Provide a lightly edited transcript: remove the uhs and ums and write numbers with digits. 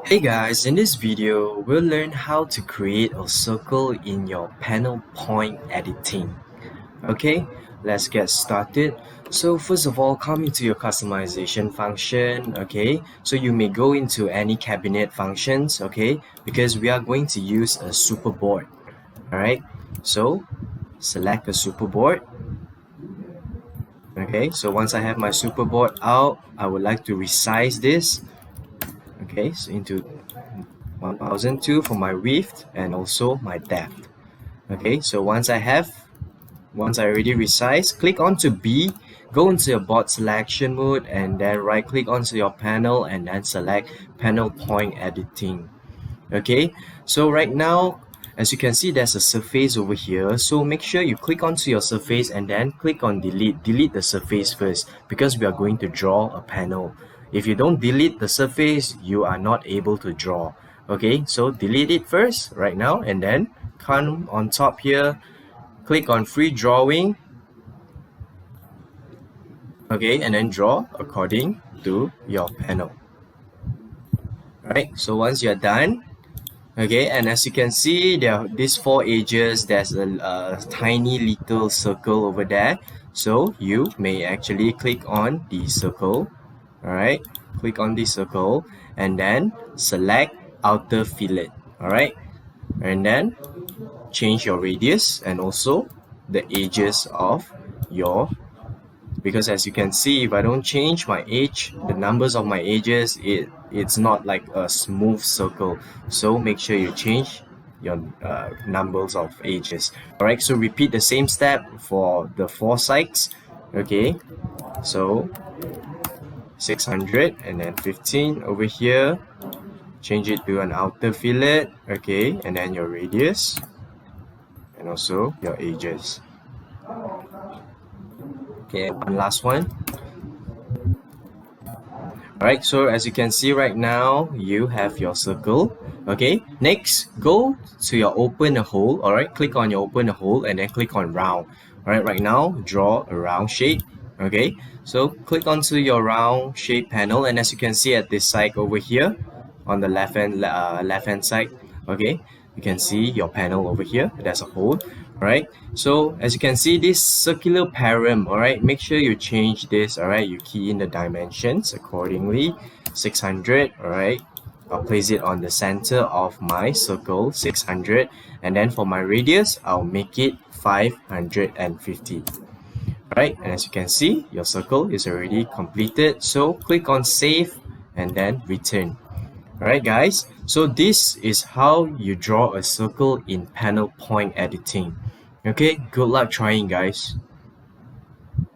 Hey guys, in this video, we'll learn how to create a circle in your panel point editing. Okay, let's get started. So first of all, come into your customization function, okay? So you may go into any cabinet functions, okay? Because we are going to use a superboard, alright? So select a superboard. Okay, so once I have my superboard out, I would like to resize this. Okay, so into 1002 for my width and also my depth. Okay, so once I already resize, click onto B, go into your board selection mode and then right click onto your panel and then select panel point editing. Okay, so right now as you can see, there's a surface over here, so make sure you click onto your surface and then click on delete the surface first, because we are going to draw a panel. If you don't delete the surface, you are not able to draw. Okay, so delete it first right now and then come on top here, click on free drawing, okay, and then draw according to your panel. Right, so once you're done, okay, and as you can see, there are these four edges. There's a tiny little circle over there, so you may actually click on the circle. All right, click on the circle and then select outer fillet. All right, and then change your radius and also the edges of your, because as you can see, if I don't change my edge, the numbers of my edges, it's not like a smooth circle. So make sure you change your numbers of edges. All right, so repeat the same step for the four sides. Okay, so 600 and then 15 over here, change it to an outer fillet. Okay, and then your radius and also your edges. Okay, one last one. Alright, so as you can see right now, you have your circle. Okay, next, go to your open a hole. Alright, click on your open a hole and then click on round. Alright, right now, draw a round shape. Okay, so click onto your round shape panel, and as you can see at this side over here, on the left hand side, okay, you can see your panel over here. There's a hole. Alright, so as you can see, this circular param, alright, make sure you change this. Alright, you key in the dimensions accordingly. 600. Alright, I'll place it on the center of my circle, 600, and then for my radius, I'll make it 550. Alright, and as you can see, your circle is already completed. So click on save and then return. Alright guys, so this is how you draw a circle in panel point editing. Okay, good luck trying guys.